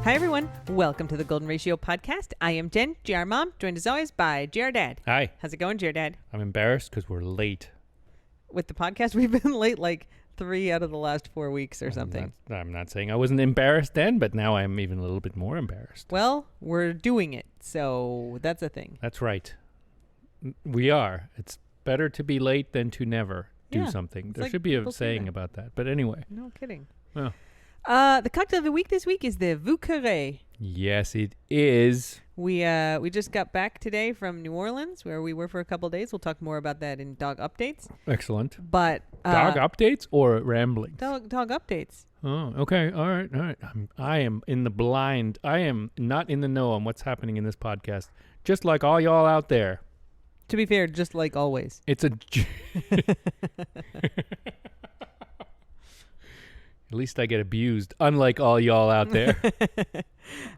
Hi, everyone. Welcome to the Golden Ratio podcast. I am Jen, GR Mom, joined as always by GR Dad. Hi. How's it going, GR Dad? I'm embarrassed because we're late. With the podcast, we've been late like 3 out of the last 4 weeks or something. I'm not saying I wasn't embarrassed then, but now I'm even a little bit more embarrassed. Well, we're doing it, so that's a thing. That's right. We are. It's better to be late than to never do something. There should be a saying about that. But anyway. No kidding. Oh. The cocktail of the week this week is the Vieux Carré. Yes, it is. We just got back today from New Orleans, where we were for a couple days. We'll talk more about that in dog updates. Excellent. But dog updates or ramblings? Dog updates. Oh, okay. All right. I am in the blind. I am not in the know on what's happening in this podcast, just like all y'all out there. To be fair, just like always. It's a... At least I get abused, unlike all y'all out there.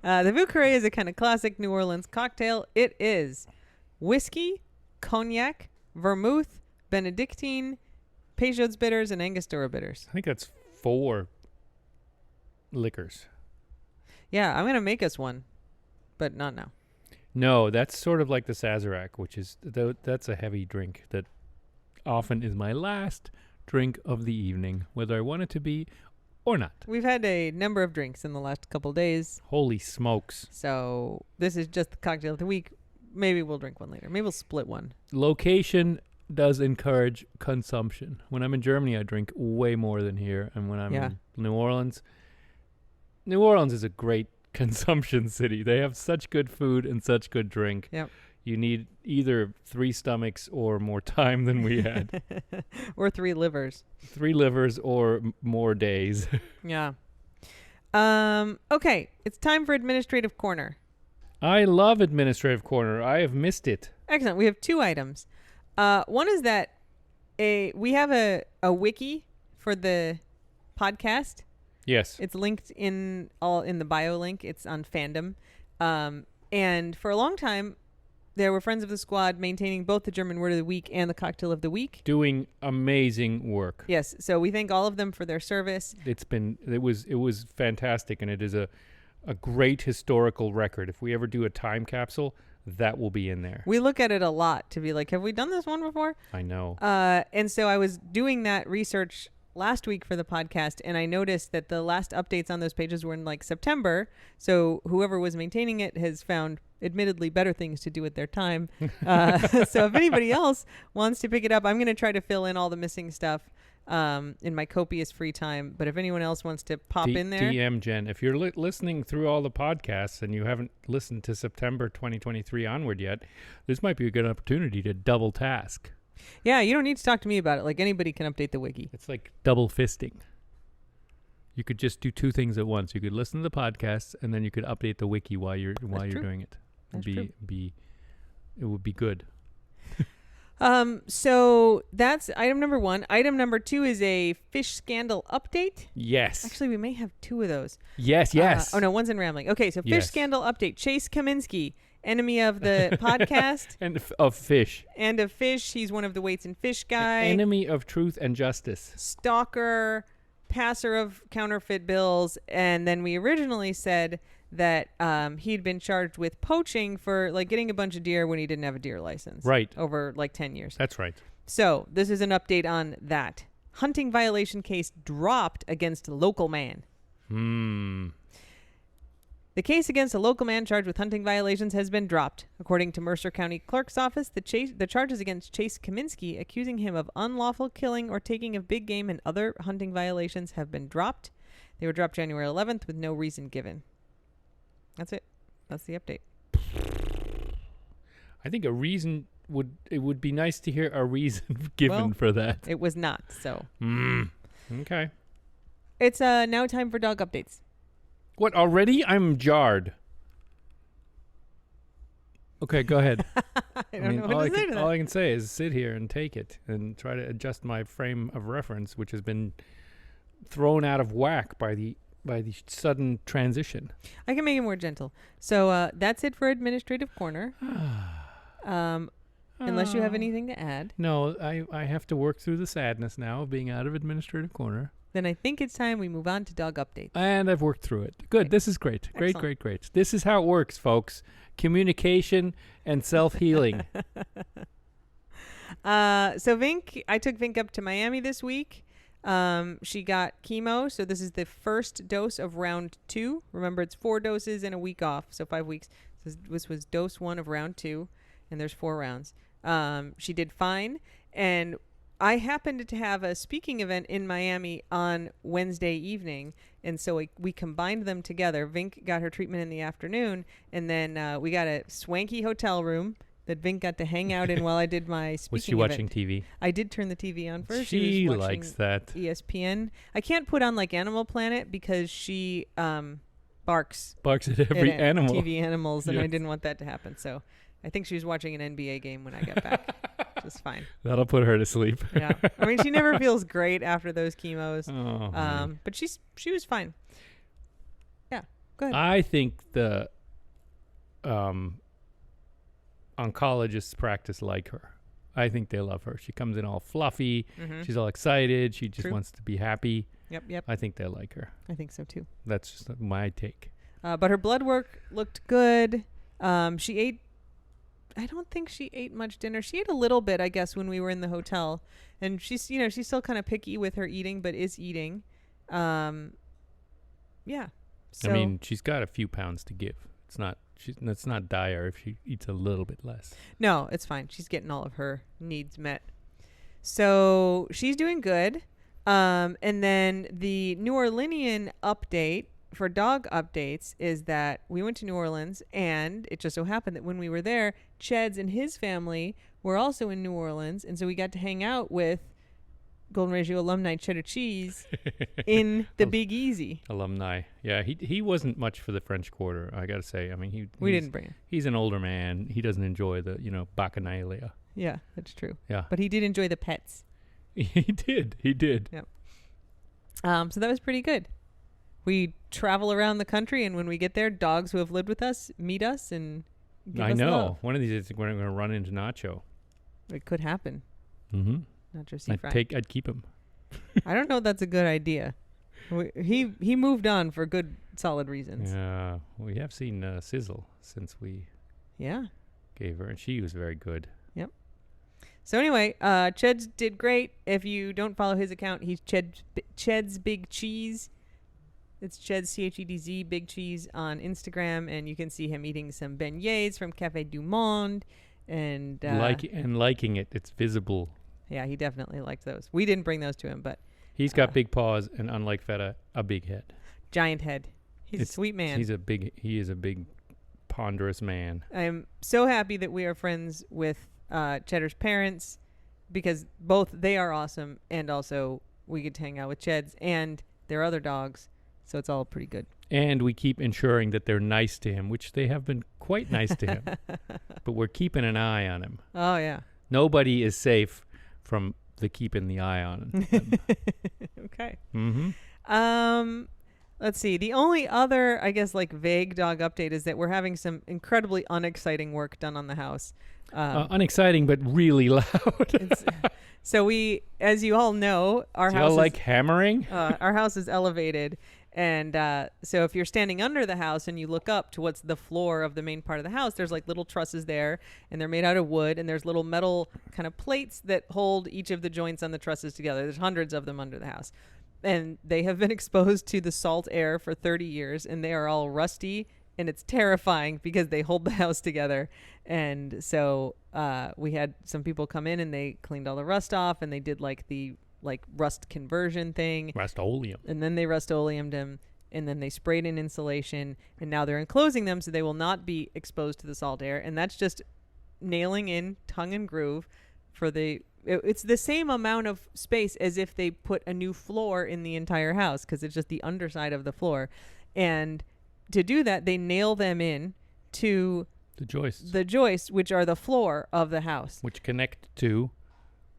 The Vieux Carré is a kind of classic New Orleans cocktail. It is whiskey, cognac, vermouth, Benedictine, Peychaud's bitters, and Angostura bitters. I think that's 4 liquors. Yeah, I'm going to make us one, but not now. No, that's sort of like the Sazerac, which is, that's a heavy drink that often is my last drink of the evening, whether I want it to be or not. We've had a number of drinks in the last couple days. Holy smokes. So this is just the cocktail of the week. Maybe we'll drink one later. Maybe we'll split one. Location does encourage consumption. When I'm in Germany, I drink way more than here. And when I'm in New Orleans is a great consumption city. They have such good food and such good drink. Yep. You need either 3 stomachs or more time than we had. Or 3 livers. 3 livers or more days. Yeah. Okay, it's time for Administrative Corner. I love Administrative Corner. I have missed it. Excellent. We have 2 items. One is that we have a wiki for the podcast. Yes. It's linked in the bio link. It's on Fandom. And for a long time, there were friends of the squad maintaining both the German word of the week and the cocktail of the week. Doing amazing work. Yes. So we thank all of them for their service. It was fantastic, and it is a great historical record. If we ever do a time capsule, that will be in there. We look at it a lot to be like, have we done this one before? I know. And so I was doing that research last week for the podcast, and I noticed that the last updates on those pages were in like September. So whoever was maintaining it has found admittedly better things to do with their time. So if anybody else wants to pick it up, I'm going to try to fill in all the missing stuff in my copious free time. But if anyone else wants to pop in there. DM Jen. If you're listening through all the podcasts and you haven't listened to September 2023 onward yet, this might be a good opportunity to double task. Yeah, you don't need to talk to me about it. Like, anybody can update the wiki. It's like double fisting. You could just do 2 things at once. You could listen to the podcasts, and then you could update the wiki while you're doing it. It would be good. So that's item number 1. Item number 2 is a fish scandal update. Yes. Actually, we may have 2 of those. Yes. Oh no, one's in rambling. Okay, so fish scandal update. Chase Kaminsky, enemy of the podcast. And of fish. And of fish. He's one of the weights and fish guy. Enemy of truth and justice. Stalker, passer of counterfeit bills. And then we originally said that he'd been charged with poaching for like getting a bunch of deer when he didn't have a deer license. Right. Over like 10 years. That's right. So this is an update on that. Hunting violation case dropped against local man. The case against a local man charged with hunting violations has been dropped. According to Mercer County Clerk's Office, the charges against Chase Kaminsky, accusing him of unlawful killing or taking of big game and other hunting violations, have been dropped. They were dropped January 11th with no reason given. That's it. That's the update. I think it would be nice to hear a reason given for that. It was not, so. Okay. It's now time for dog updates. What, already? I'm jarred. Okay, go ahead. I don't know what to say to that. All I can say is sit here and take it and try to adjust my frame of reference, which has been thrown out of whack by the sudden transition. I can make it more gentle. So that's it for Administrative Corner. Unless you have anything to add. No, I have to work through the sadness now of being out of Administrative Corner. then I think it's time we move on to dog updates. And I've worked through it. Good. Okay. This is great. Great, Excellent. great. This is how it works, folks. Communication and self-healing. So Vink, I took Vink up to Miami this week. She got chemo, so this is the first dose of round 2. Remember, it's 4 doses and a week off, so 5 weeks. This was dose 1 of round 2, and there's 4 rounds. She did fine, and I happened to have a speaking event in Miami on Wednesday evening, and so we combined them together. Vink got her treatment in the afternoon, and then we got a swanky hotel room that Vink got to hang out in while I did my speaking Was she event. watching TV? I did turn the TV on first. She was watching likes that. ESPN. I can't put on like Animal Planet because she barks Barks at every at animal. TV animals, and I Yes. didn't want that to happen. So I think she was watching an NBA game when I got back. Just fine. That'll put her to sleep. Yeah. I mean, she never feels great after those chemos. Oh, man. But she was fine. Yeah. Go ahead. I think the oncologists practice like her. I think they love her. She comes in all fluffy. Mhm. She's all excited. She just True. wants to be happy. Yep. I think they like her. I think so too. That's just my take. But her blood work looked good. She ate. I don't think she ate much dinner. She ate a little bit, I guess, when we were in the hotel. And she's still kind of picky with her eating, but is eating. Yeah. So, I mean, she's got a few pounds to give. It's not dire if she eats a little bit less. no, it's fine. She's getting all of her needs met. So she's doing good. And then the New Orleanian update for dog updates is that we went to New Orleans, and it just so happened that when we were there, Cheds and his family were also in New Orleans, and so we got to hang out with Golden Ratio alumni Cheddar Cheese in the Big Easy. Alumni. Yeah, he wasn't much for the French Quarter, I got to say. I mean, We didn't bring him. He's an older man. He doesn't enjoy the, bacchanalia. Yeah, that's true. Yeah. But he did enjoy the pets. He did. So that was pretty good. We travel around the country, and when we get there, dogs who have lived with us meet us and give I us know. love. One of these days we're going to run into Nacho. It could happen. Mm-hmm. Not just Seafry. I'd keep him. I don't know if that's a good idea. He moved on for good, solid reasons. Yeah. We have seen Sizzle since we Yeah. gave her, and she was very good. So anyway, Cheds did great. If you don't follow his account, he's Ched's Big Cheese. It's Ched's CHEDZ Big Cheese on Instagram, and you can see him eating some beignets from Café du Monde, and liking it. It's visible. yeah, he definitely liked those. We didn't bring those to him, but He's got big paws, and unlike Feta, a big head. giant head. He's a sweet man. He is a big, ponderous man. I'm so happy that we are friends with Cheddar's parents, because both they are awesome, and also we get to hang out with Cheds and their other dogs, so it's all pretty good. And we keep ensuring that they're nice to him, which they have been quite nice to him. But we're keeping an eye on him. Oh yeah. Nobody is safe from the keeping the eye on him. Okay. Mm-hmm. Let's see. The only other, I guess, like vague dog update is that we're having some incredibly unexciting work done on the house. Unexciting, but really loud. So we, as you all know, our house like hammering? Our house is elevated, and so if you're standing under the house and you look up to what's the floor of the main part of the house, there's like little trusses there, and they're made out of wood, and there's little metal kind of plates that hold each of the joints on the trusses together. There's hundreds of them under the house, and they have been exposed to the salt air for 30 years, and they are all rusty. And it's terrifying because they hold the house together. And so we had some people come in, and they cleaned all the rust off, and they did like the rust conversion thing. Rust-oleum. And then they rust-oleumed them, and then they sprayed in insulation, and now they're enclosing them so they will not be exposed to the salt air. And that's just nailing in tongue and groove for it's the same amount of space as if they put a new floor in the entire house, because it's just the underside of the floor. And to do that, they nail them in to the joists, which are the floor of the house, which connect to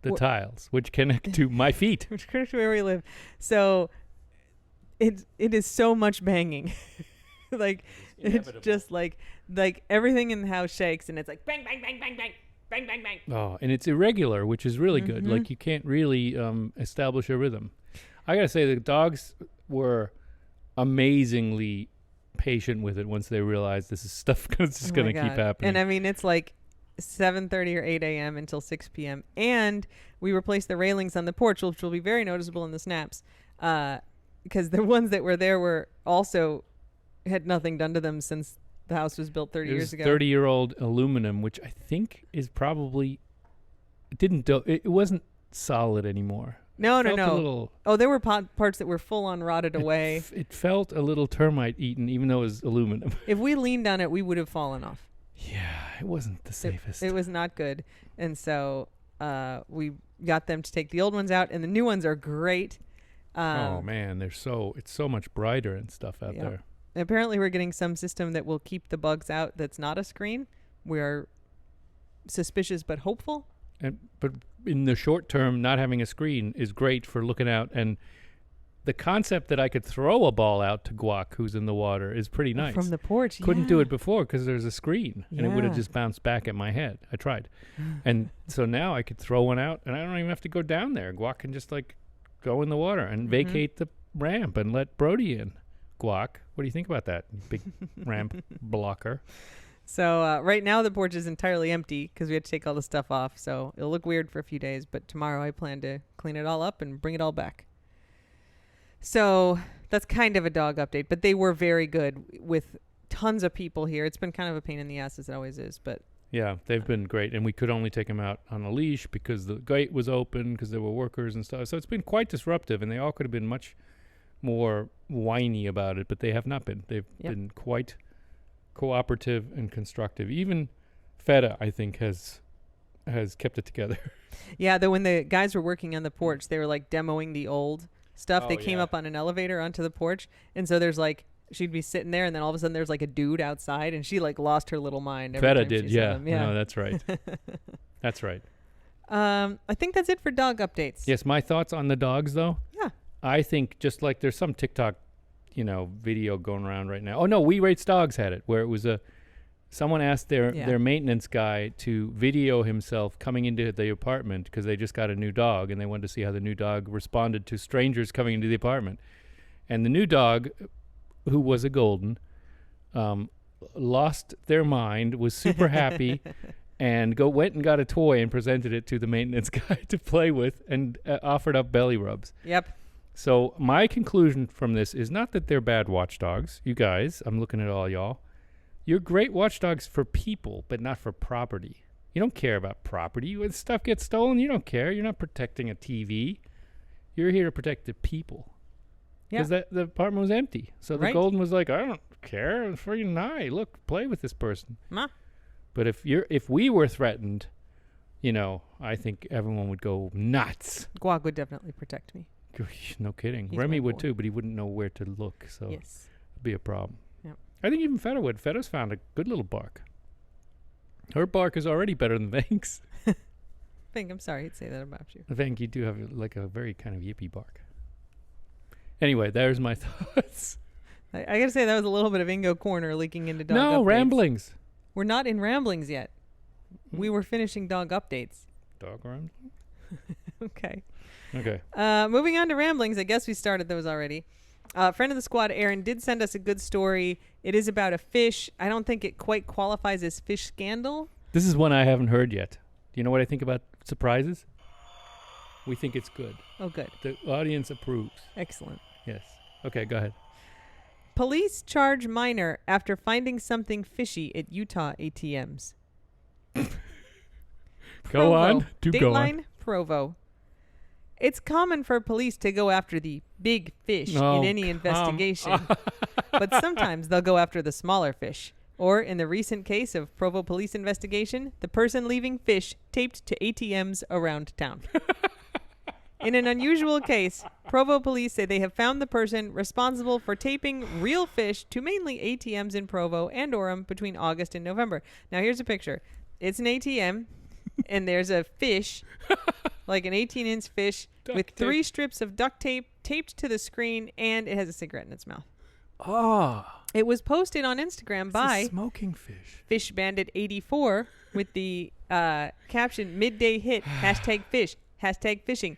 the tiles, which connect to my feet, which connect to where we live. So it is so much banging. It's just like everything in the house shakes, and it's like bang bang bang bang bang bang bang bang. Oh, and it's irregular, which is really good. Like, you can't really establish a rhythm. I gotta say, the dogs were amazingly patient with it once they realized this is stuff that's just gonna keep happening. And I mean, it's like 7:30 or 8 a.m. until 6 p.m. And we replaced the railings on the porch, which will be very noticeable in the snaps, because the ones that were there were also had nothing done to them since the house was built 30 years ago. 30-year-old aluminum, which I think is probably it wasn't solid anymore. No. Oh, there were parts that were full on rotted away. It felt a little termite eaten, even though it was aluminum. If we leaned on it, we would have fallen off. Yeah, it wasn't the safest. It was not good. And so we got them to take the old ones out, and the new ones are great. Oh, man, it's so much brighter and stuff out there. And apparently we're getting some system that will keep the bugs out that's not a screen. We are suspicious but hopeful. But in the short term, not having a screen is great for looking out. And the concept that I could throw a ball out to Guac, who's in the water, is pretty nice. From the porch, Couldn't do it before because there's a screen, and it would have just bounced back at my head. I tried. And so now I could throw one out, and I don't even have to go down there. Guac can just, like, go in the water and vacate the ramp and let Brody in. Guac, what do you think about that, big ramp blocker? So right now the porch is entirely empty because we had to take all the stuff off. So it'll look weird for a few days. But tomorrow I plan to clean it all up and bring it all back. So that's kind of a dog update. But they were very good with tons of people here. It's been kind of a pain in the ass, as it always is. But yeah, they've been great. And we could only take them out on a leash because the gate was open because there were workers and stuff. So it's been quite disruptive. And they all could have been much more whiny about it. But they have not been. They've been quite cooperative and constructive. Even Feta, I think, has kept it together. Yeah, though when the guys were working on the porch, they were like demoing the old stuff. They came up on an elevator onto the porch, and so there's like she'd be sitting there, and then all of a sudden there's like a dude outside, and she like lost her little mind. Feta did, yeah. No, that's right. That's right. I think that's it for dog updates. Yes, my thoughts on the dogs, though. Yeah, I think just like there's some TikTok video going around right now. Oh no, We Rates Dogs had it where it was someone asked their maintenance guy to video himself coming into the apartment because they just got a new dog and they wanted to see how the new dog responded to strangers coming into the apartment. And the new dog, who was a golden, lost their mind, was super happy, and went and got a toy and presented it to the maintenance guy to play with and offered up belly rubs. Yep. So my conclusion from this is not that they're bad watchdogs. You guys, I'm looking at all y'all. You're great watchdogs for people, but not for property. You don't care about property. When stuff gets stolen, you don't care. You're not protecting a TV. You're here to protect the people. Because the apartment was empty. So the golden was like, I don't care. I'm freaking nice. Look, play with this person. Ma. But if we were threatened, I think everyone would go nuts. Guac would definitely protect me. No kidding. He's Remy would too, but he wouldn't know where to look, so it'd be a problem. Yep. I think even Feta would. Feta's found a good little bark. Her bark is already better than Vank's. Vank, I'm sorry to say that about you. Vank, you do have like a very kind of yippy bark. Anyway, there's my thoughts. I gotta say that was a little bit of Ingo Corner leaking into dog updates. No, ramblings. We're not in ramblings yet. We were finishing dog updates. Dog ramblings? Okay. Moving on to ramblings. I guess we started those already. Friend of the squad, Aaron, did send us a good story. It is about a fish. I don't think it quite qualifies as fish scandal. This is one I haven't heard yet. Do you know what I think about surprises? We think it's good. Oh, good. The audience approves. Excellent. Yes. Okay, go ahead. Police charge minor after finding something fishy at Utah ATMs. Go on. Dateline, Provo. It's common for police to go after the big fish in any investigation, but sometimes they'll go after the smaller fish. Or in the recent case of Provo police investigation, the person leaving fish taped to ATMs around town. In an unusual case, Provo police say they have found the person responsible for taping real fish to mainly ATMs in Provo and Orem between August and November. Now here's a picture. It's an ATM, and there's a fish, like an 18-inch fish, with 3 strips of duct tape taped to the screen, and it has a cigarette in its mouth. Oh. It was posted on Instagram by smoking fish. Fish Bandit 84 with the caption "Midday Hit #fish #fishing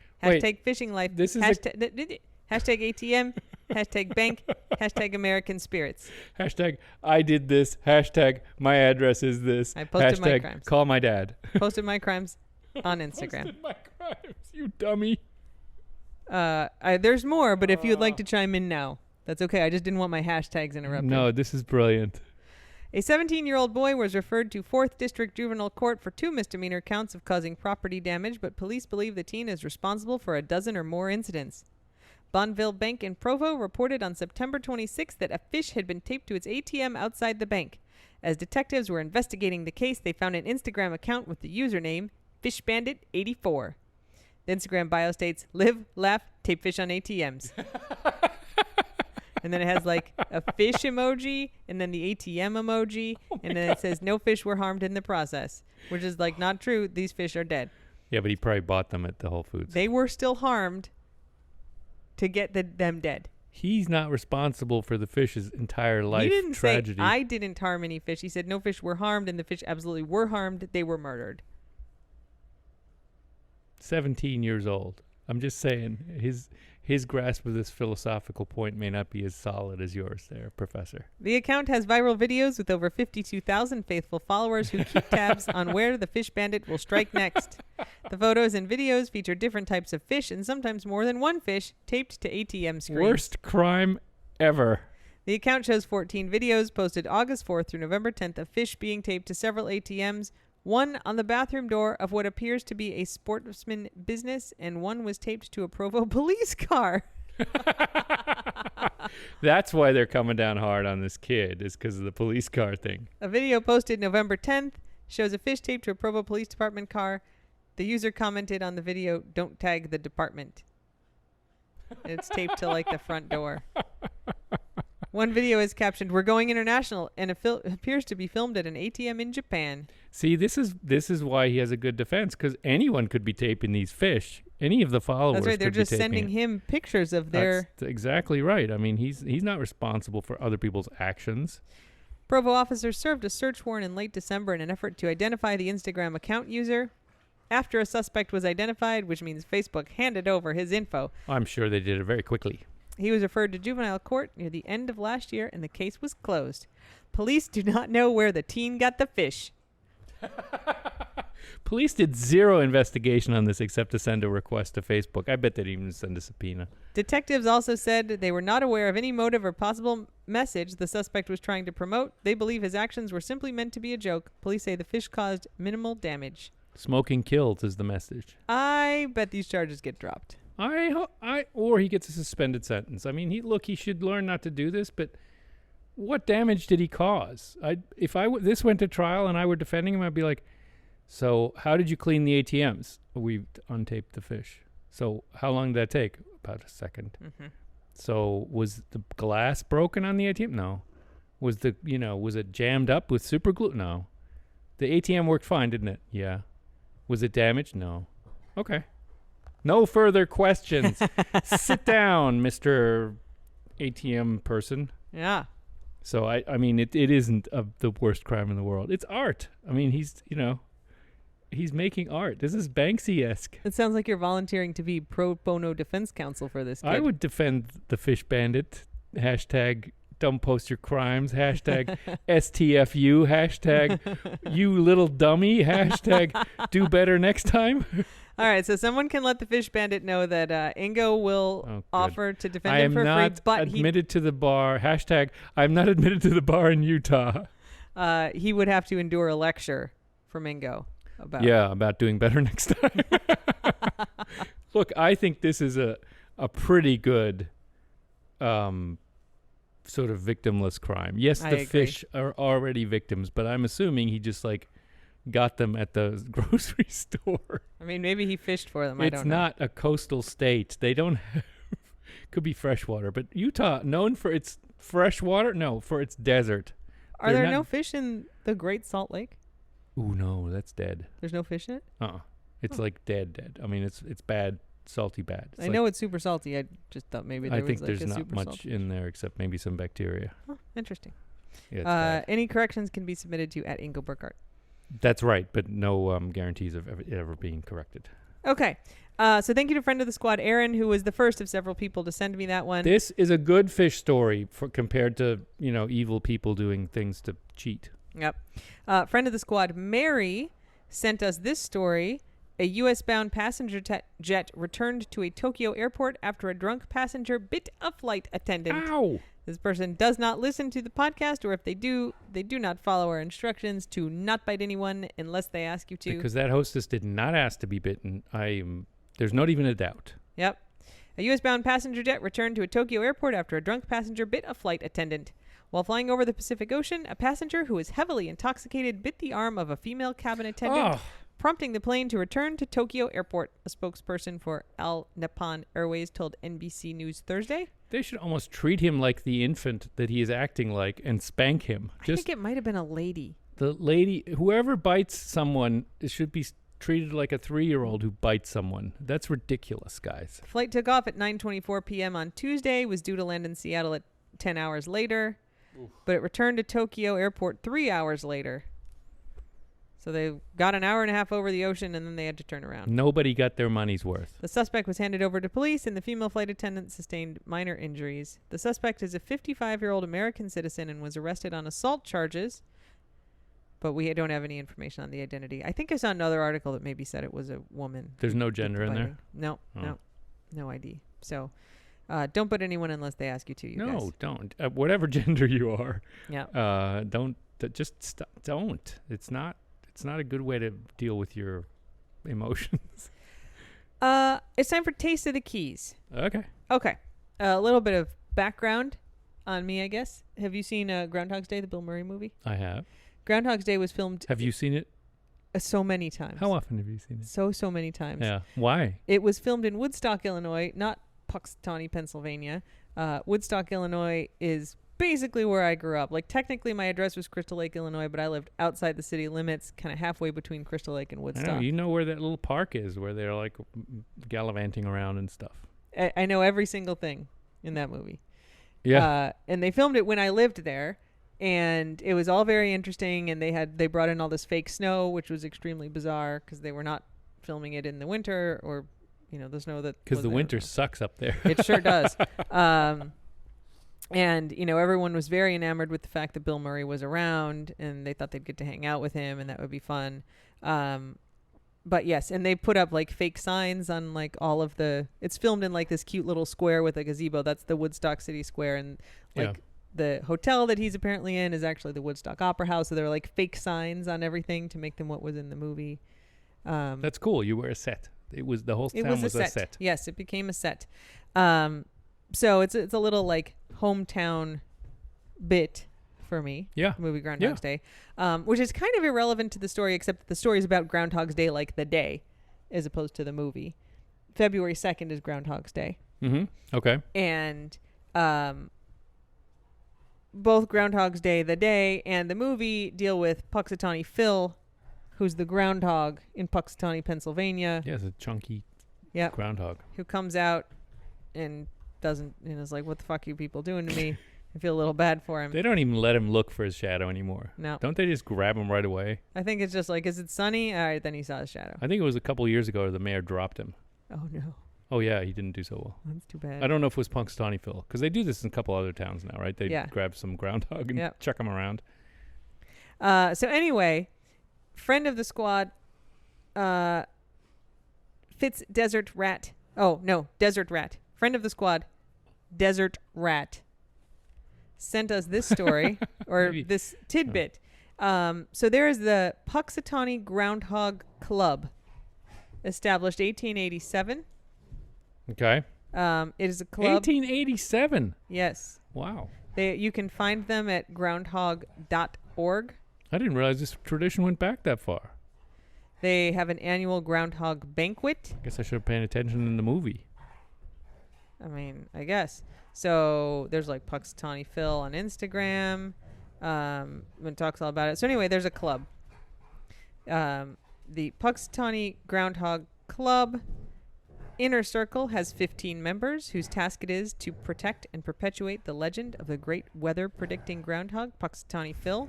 #fishing life." This is Hashtag ATM. Hashtag bank. Hashtag American spirits. Hashtag I did this. Hashtag my address is this. I posted my Hashtag crimes. call my dad. Posted my crimes on Instagram. Posted my crimes, you dummy. There's more, but if you'd like to chime in now, that's okay. I just didn't want my hashtags interrupted. No, this is brilliant. A 17-year-old boy was referred to 4th District Juvenile Court for 2 misdemeanor counts of causing property damage, but police believe the teen is responsible for a dozen or more incidents. Bonneville Bank in Provo reported on September 26th that a fish had been taped to its ATM outside the bank. As detectives were investigating the case, they found an Instagram account with the username FishBandit84. The Instagram bio states, live, laugh, tape fish on ATMs. And then it has like a fish emoji and then the ATM emoji. And then it says no fish were harmed in the process, which is like not true. These fish are dead. Yeah, but he probably bought them at the Whole Foods. They were still harmed to get them dead. He's not responsible for the fish's entire life He didn't tragedy. say I didn't harm any fish. He said no fish were harmed and the fish absolutely were harmed. They were murdered. 17 years old. I'm just saying, his grasp of this philosophical point may not be as solid as yours there, Professor. The account has viral videos with over 52,000 faithful followers who keep tabs on where the fish bandit will strike next. The photos and videos feature different types of fish and sometimes more than one fish taped to ATM screens. Worst crime ever. The account shows 14 videos posted August 4th through November 10th of fish being taped to several ATMs, one on the bathroom door of what appears to be a sportsman business, and one was taped to a Provo police car. That's why they're coming down hard on this kid, is because of the police car thing. A video posted November 10th shows a fish taped to a Provo Police Department car. The user commented on the video, "Don't tag the department." And it's taped to like the front door. One video is captioned, "We're going international," and appears to be filmed at an ATM in Japan. See, this is why he has a good defense, because anyone could be taping these fish. Any of the followers. That's right. They're could be just taping sending it. him pictures of their... That's exactly right. I mean, he's not responsible for other people's actions. Provo officers served a search warrant in late December in an effort to identify the Instagram account user. After a suspect was identified, which means Facebook handed over his info, I'm sure they did it very quickly. he was referred to juvenile court near the end of last year, and the case was closed. Police do not know where the teen got the fish. Police did zero investigation on this except to send a request to Facebook. I bet they didn't even send a subpoena. Detectives also said they were not aware of any motive or possible message the suspect was trying to promote. They believe his actions were simply meant to be a joke. Police say the fish caused minimal damage. Smoking kills is the message. I bet these charges get dropped. Or he gets a suspended sentence. I mean, he should learn not to do this, but what damage did he cause? If this went to trial and I were defending him, I'd be like, so how did you clean the ATMs? We untaped the fish. So how long did that take? About a second. Mm-hmm. So was the glass broken on the ATM? No. Was it jammed up with super glue? No. The ATM worked fine, didn't it? Yeah. Was it damaged? No. Okay. No further questions. Sit down, Mr. ATM person. Yeah. So I mean, it isn't the worst crime in the world. It's art. I mean, he's making art. This is Banksy-esque. It sounds like you're volunteering to be pro bono defense counsel for this kid. I would defend the fish bandit. Hashtag don't post your crimes. Hashtag STFU. Hashtag you little dummy. Hashtag do better next time. All right, so someone can let the fish bandit know that Ingo will offer to defend him for free, but admitted to the bar. Hashtag I'm not admitted to the bar in Utah. He would have to endure a lecture from Ingo about doing better next time. Look, I think this is a pretty good sort of victimless crime. Yes, the fish are already victims, but I'm assuming he just got them at the grocery store. I mean, maybe he fished for them. I don't know. It's not a coastal state. They don't have, could be freshwater, but Utah, known for its freshwater, no, for its desert. Are there no fish in the Great Salt Lake? Ooh, no, that's dead. There's no fish in it? It's like dead. I mean, it's bad, salty bad. I know it's super salty. I just thought maybe there was I think there's not super much salty in there except maybe some bacteria. Oh, interesting. Yeah, any corrections can be submitted to @Ingo Burkhardt. That's right, but no guarantees of it ever being corrected. Okay. So thank you to friend of the squad, Aaron, who was the first of several people to send me that one. This is a good fish story compared to, evil people doing things to cheat. Yep. Friend of the squad, Mary, sent us this story. A U.S.-bound passenger jet returned to a Tokyo airport after a drunk passenger bit a flight attendant. Ow! This person does not listen to the podcast, or if they do not follow our instructions to not bite anyone unless they ask you to. Because that hostess did not ask to be bitten. There's not even a doubt. Yep. A U.S.-bound passenger jet returned to a Tokyo airport after a drunk passenger bit a flight attendant. While flying over the Pacific Ocean, a passenger who was heavily intoxicated bit the arm of a female cabin attendant, prompting the plane to return to Tokyo airport, a spokesperson for All Nippon Airways told NBC News Thursday. They should almost treat him like the infant that he is acting like and spank him. I think it might have been a lady. The lady, whoever bites someone, it should be treated like a 3-year-old who bites someone. That's ridiculous, guys. The flight took off at 9:24 p.m. on Tuesday, was due to land in Seattle at 10 hours later, but it returned to Tokyo airport 3 hours later. So they got an hour and a half over the ocean, and then they had to turn around. Nobody got their money's worth. The suspect was handed over to police, and the female flight attendant sustained minor injuries. The suspect is a 55-year-old American citizen and was arrested on assault charges, but we don't have any information on the identity. I think I saw another article that maybe said it was a woman. There's no gender in there? No, no ID. So don't put anyone unless they ask you to, guys. No, don't. Whatever gender you are. Yeah. Don't. Don't. It's not a good way to deal with your emotions. It's time for Taste of the Keys. Okay. A little bit of background on me, I guess. Have you seen Groundhog's Day, the Bill Murray movie? I have. Groundhog's Day was filmed... Have you seen it? So many times. How often have you seen it? So many times. Yeah. Why? It was filmed in Woodstock, Illinois, not Puxtawney, Pennsylvania. Woodstock, Illinois is basically where I grew up. Like, technically my address was Crystal Lake, Illinois, but I lived outside the city limits, kind of halfway between Crystal Lake and Woodstock. I know, you know where that little park is, where they're like gallivanting around and stuff. I know every single thing in that movie. Yeah. And they filmed it when I lived there, and it was all very interesting, and they brought in all this fake snow, which was extremely bizarre because they were not filming it in the winter or, the snow that... Because the winter sucks up there. It sure does. And, everyone was very enamored with the fact that Bill Murray was around, and they thought they'd get to hang out with him, and that would be fun. But yes, and they put up like fake signs on like all of it's filmed in like this cute little square with a gazebo. That's the Woodstock City Square. And like the hotel that he's apparently in is actually the Woodstock Opera House. So there were like fake signs on everything to make them what was in the movie. That's cool. You were a set. The whole town was a set. Yes, it became a set. So it's a little like hometown bit for me. Yeah. Movie Groundhog's Day. Which is kind of irrelevant to the story, except that the story is about Groundhog's Day, like the day, as opposed to the movie. February 2nd is Groundhog's Day. Mm-hmm. Okay. And both Groundhog's Day, the day, and the movie deal with Puxatawney Phil, who's the groundhog in Puxatawney, Pennsylvania. Yeah, it's a chunky groundhog. Who comes out and is like, what the fuck are you people doing to me? I feel a little bad for him. They don't even let him look for his shadow anymore. No. Don't they just grab him right away? I think it's just like, is it sunny? All right, then he saw his shadow. I think it was a couple years ago the mayor dropped him. Oh, no. Oh, yeah, he didn't do so well. That's too bad. I don't know if it was Punxsutawney Phil, because they do this in a couple other towns now, right? They grab some groundhog and chuck him around. So anyway, friend of the squad, Fitz Desert Rat. Oh, no, Desert Rat. Friend of the squad, Desert Rat, sent us this story, or this tidbit. So there is the Puxatawney Groundhog Club, established 1887. Okay. It is a club. 1887? Yes. Wow. You can find them at groundhog.org. I didn't realize this tradition went back that far. They have an annual groundhog banquet. I guess I should have paid attention in the movie. I mean, I guess. So there's like Puxatawney Phil on Instagram. It talks all about it. So anyway, there's a club. The Puxatawney Groundhog Club Inner Circle has 15 members whose task it is to protect and perpetuate the legend of the great weather predicting groundhog, Puxatawney Phil.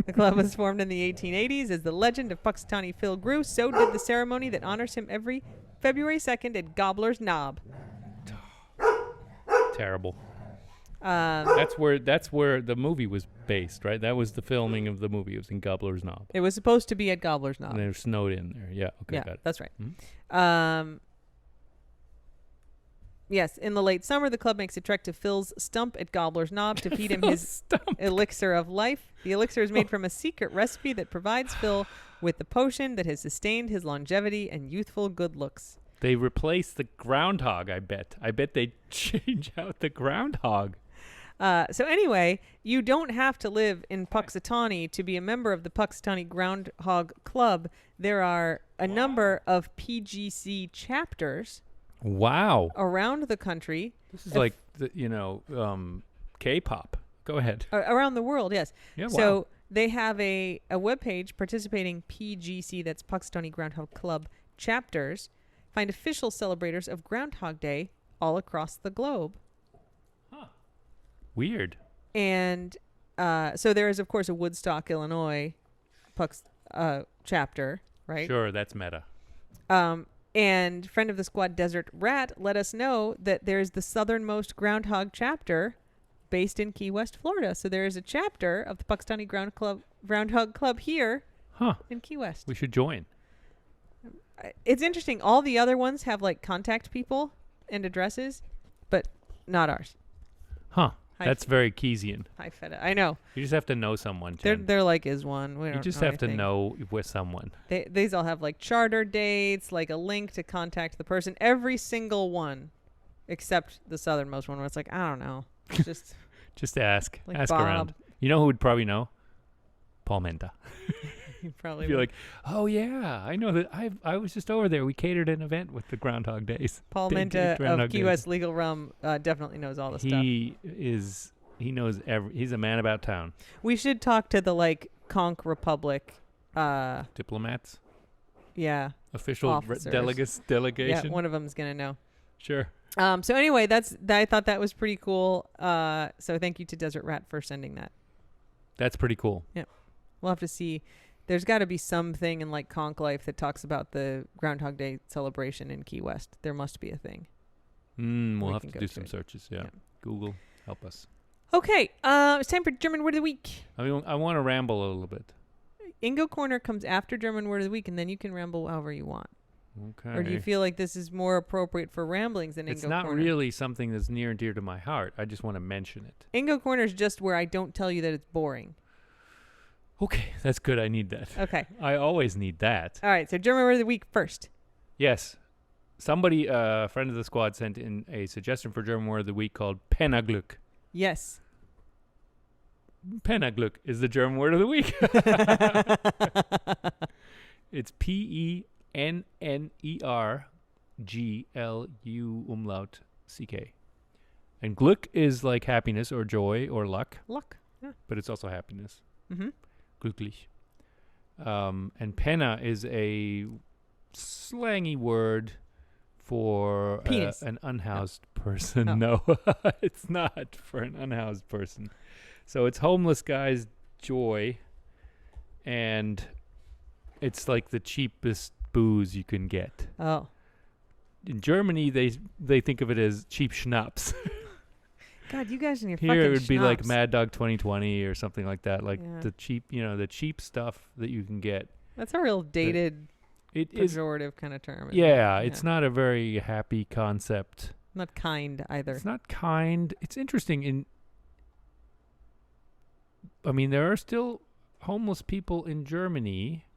The club was formed in the 1880s. As the legend of Puxatawny Phil grew, so did the ceremony that honors him every February 2nd at Gobbler's Knob. Terrible. That's where the movie was based, right? That was the filming of the movie. It was in Gobbler's Knob. It was supposed to be at Gobbler's Knob. And they were snowed in there. Yeah. Okay. Yeah, got it. that's right. Mm-hmm. Yes, in the late summer, the club makes a trek to Phil's stump at Gobbler's Knob to feed him his elixir of life. The elixir is made from a secret recipe that provides Phil with the potion that has sustained his longevity and youthful good looks. They replace the groundhog, I bet. I bet they change out the groundhog. So anyway, you don't have to live in Puxatawny to be a member of the Puxatawny Groundhog Club. There are a number of PGC chapters. Wow. Around the country. This is like, K-pop. Go ahead. Around the world, yes. Yeah, wow. So they have a webpage participating PGC, that's Puxatawny Groundhog Club chapters, find official celebrators of Groundhog Day all across the globe. Huh. Weird. And so there is, of course, a Woodstock, Illinois chapter, right? Sure, that's meta. And friend of the squad, Desert Rat, let us know that there's the southernmost groundhog chapter based in Key West, Florida. So there is a chapter of the Puxatawny Groundhog Club here in Key West. We should join. It's interesting. All the other ones have like contact people and addresses, but not ours. Huh. That's very Keyesian. Hi, Feta. I know. You just have to know someone, Jen. They're like, is one. We don't you just know have anything. to know with someone. These all have like charter dates, like a link to contact the person. Every single one, except the southernmost one, where it's like, I don't know. Just just ask. Like ask Bob. around. You know who would probably know? Paul Menta. You probably be would. like, oh yeah, I know that. I was just over there. We catered an event with the Groundhog Days. Paul Menta of Key West Legal Realm definitely knows all the stuff. He knows he's a man about town. We should talk to the like Conch Republic diplomats. Yeah. Official delegation. Yeah, one of them's gonna know. Sure. So anyway, I thought that was pretty cool. So thank you to Desert Rat for sending that. That's pretty cool. Yeah. We'll have to see. There's got to be something in like Conch Life that talks about the Groundhog Day celebration in Key West. There must be a thing. We'll have to do some searches. Yeah. Google, help us. Okay. It's time for German Word of the Week. I want to ramble a little bit. Ingo Corner comes after German Word of the Week, and then you can ramble however you want. Okay. Or do you feel like this is more appropriate for ramblings than Ingo Corner? It's not really something that's near and dear to my heart. I just want to mention it. Ingo Corner is just where I don't tell you that it's boring. Okay, that's good. I need that. Okay. I always need that. All right, so German Word of the Week first. Yes. Somebody, a friend of the squad, sent in a suggestion for German Word of the Week called Pennaglück. Yes. Pennaglück is the German Word of the Week. It's PENNERGLU umlaut CK. And Glück is like happiness or joy or luck. Luck. Yeah. But it's also happiness. Mm-hmm. Glücklich. And Penna is a slangy word for an unhoused person. Oh. No, it's not for an unhoused person. So it's homeless guy's joy, and it's like the cheapest booze you can get. Oh. In Germany, they think of it as cheap schnapps. God, you guys and your Here fucking it would be like schnapps. Mad Dog 2020 or something like that, like Yeah. the cheap stuff that you can get. That's a real dated, It is, pejorative kind of term. isn't yeah, it? it's not a very happy concept. Not kind either. It's not kind. It's interesting. There are still homeless people in Germany,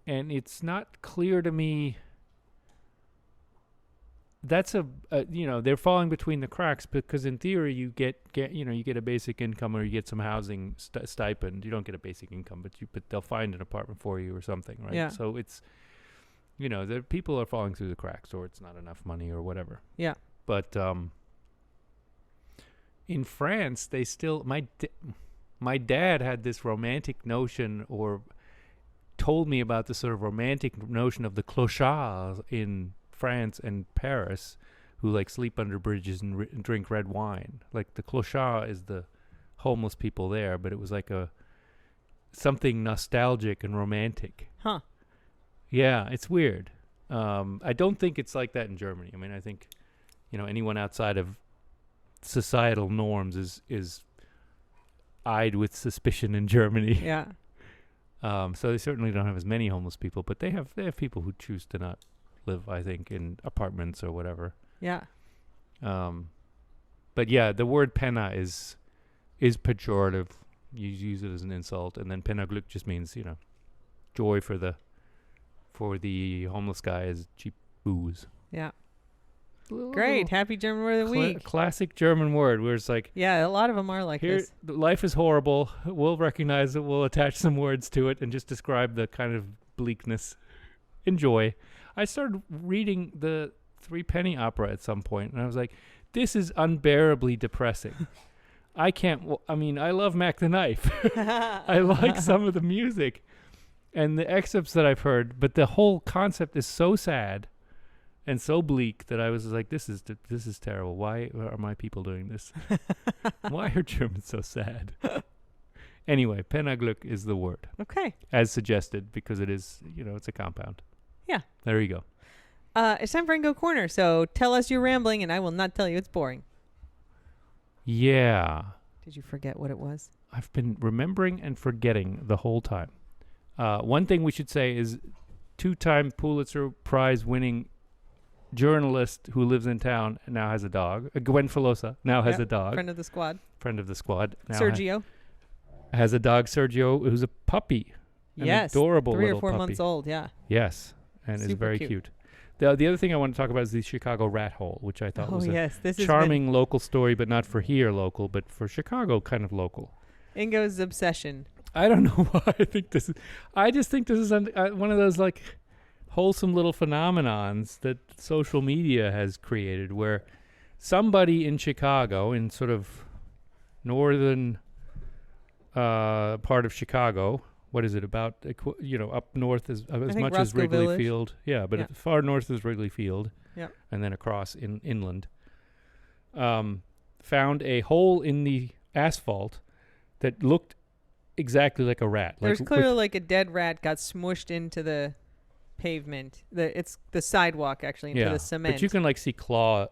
and it's not clear to me. That's they're falling between the cracks, because in theory you get a basic income, or you get some housing stipend. You don't get a basic income, but they'll find an apartment for you or something, right? Yeah. So it's, the people are falling through the cracks, or it's not enough money or whatever. Yeah. But in France, they still my dad had this romantic notion, or told me about this sort of romantic notion of the clochards in France and Paris, who like sleep under bridges and drink red wine. Like the clochard is the homeless people there, but it was like something nostalgic and romantic. Huh. Yeah, it's weird. I don't think it's like that in Germany. I mean, I think, anyone outside of societal norms is eyed with suspicion in Germany. Yeah. So they certainly don't have as many homeless people, but they have people who choose to not live, I think, in apartments or whatever. Yeah. But yeah, the word penna is pejorative. You use it as an insult, and then pennaglück just means, joy for the homeless guy is cheap booze. Yeah. Great. Happy German word of the week. Classic German word where it's like, yeah, a lot of them are like here, this. Life is horrible. We'll recognize it. We'll attach some words to it and just describe the kind of bleakness. Enjoy. I started reading the Three Penny Opera at some point, and I was like, this is unbearably depressing. I love Mac the Knife. I like some of the music and the excerpts that I've heard, but the whole concept is so sad and so bleak that I was like, this is terrible. Why are my people doing this? Why are Germans so sad? Anyway, pennaglück is the word. Okay. As suggested, because it is, it's a compound. Yeah. There you go. It's time for Ingo Corner, so tell us you're rambling, and I will not tell you it's boring. Yeah. Did you forget what it was? I've been remembering and forgetting the whole time. One thing we should say is 2-time Pulitzer Prize winning journalist who lives in town and now has a dog. Gwen Filosa now has a dog. Friend of the squad. Now Sergio. Has a dog, Sergio, who's a puppy. Yes. An adorable 3 little or 4 puppy. months old, yeah. Yes. And is very cute. The other thing I want to talk about is the Chicago Rathole, which I thought was this a charming local story, but not for here local, but for Chicago kind of local. Ingo's obsession. I don't know why I think this is. I just think this is one of those like wholesome little phenomenons that social media has created, where somebody in Chicago, in sort of northern part of Chicago, what is it about? Up north as much as Wrigley Village. Field. Yeah, but as far north as Wrigley Field. Yeah. And then across inland. Found a hole in the asphalt that looked exactly like a rat. There's clearly like a dead rat got smushed into the pavement. It's the sidewalk actually into the cement. But you can like see claw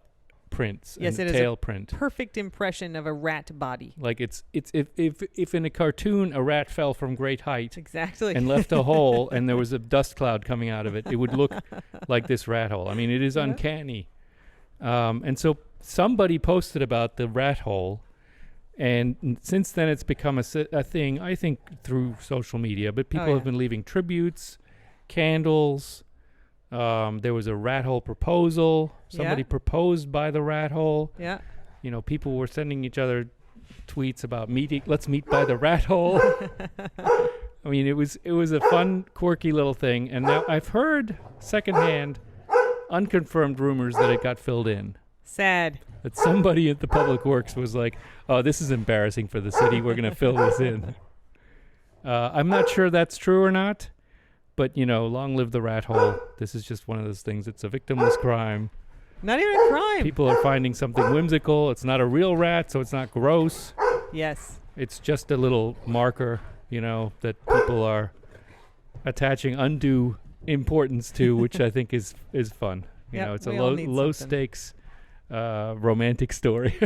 prints and it tail is print. Perfect impression of a rat body. Like it's if in a cartoon a rat fell from great height exactly and left a hole and there was a dust cloud coming out of it, it would look like this rat hole. I mean, it is uncanny. And so somebody posted about the rat hole, and since then it's become a thing, I think, through social media. But people have been leaving tributes, candles. There was a rat hole proposal. Somebody proposed by the rat hole. Yeah. People were sending each other tweets about meeting. Let's meet by the rat hole. I mean, it was a fun, quirky little thing. And now I've heard secondhand, unconfirmed rumors that it got filled in. Sad. That somebody at the Public Works was like, "Oh, this is embarrassing for the city. We're going to fill this in." I'm not sure that's true or not. But, long live the rat hole. This is just one of those things. It's a victimless crime. Not even a crime. People are finding something whimsical. It's not a real rat, so it's not gross. Yes. It's just a little marker, that people are attaching undue importance to, which I think is fun. It's a low stakes romantic story.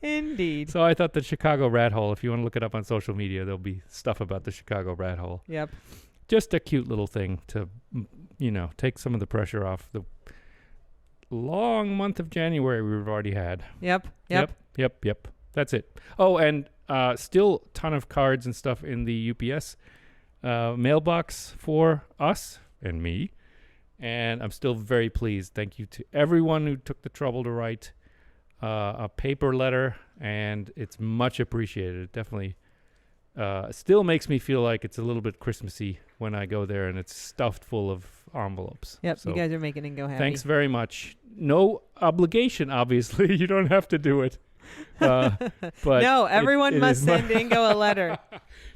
Indeed. So I thought the Chicago rat hole, if you want to look it up on social media, there'll be stuff about the Chicago rat hole. Yep. Just a cute little thing to, take some of the pressure off the long month of January we've already had. Yep. That's it. Oh, and still ton of cards and stuff in the UPS mailbox for us and me. And I'm still very pleased. Thank you to everyone who took the trouble to write a paper letter, and it's much appreciated. It definitely still makes me feel like it's a little bit Christmassy when I go there and it's stuffed full of envelopes. Yep, so you guys are making Ingo happy. Thanks very much. No obligation, obviously. You don't have to do it. But no, everyone must send Ingo a letter.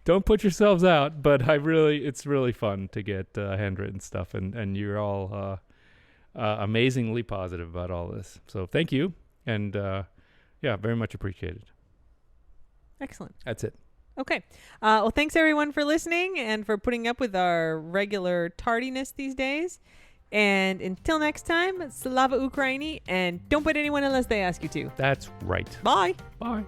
Don't put yourselves out, but it's really fun to get handwritten stuff, and you're all amazingly positive about all this. So thank you, and very much appreciated. Excellent. That's it. Okay. Well, thanks everyone for listening and for putting up with our regular tardiness these days. And until next time, Slava Ukraini, and don't bite anyone unless they ask you to. That's right. Bye. Bye.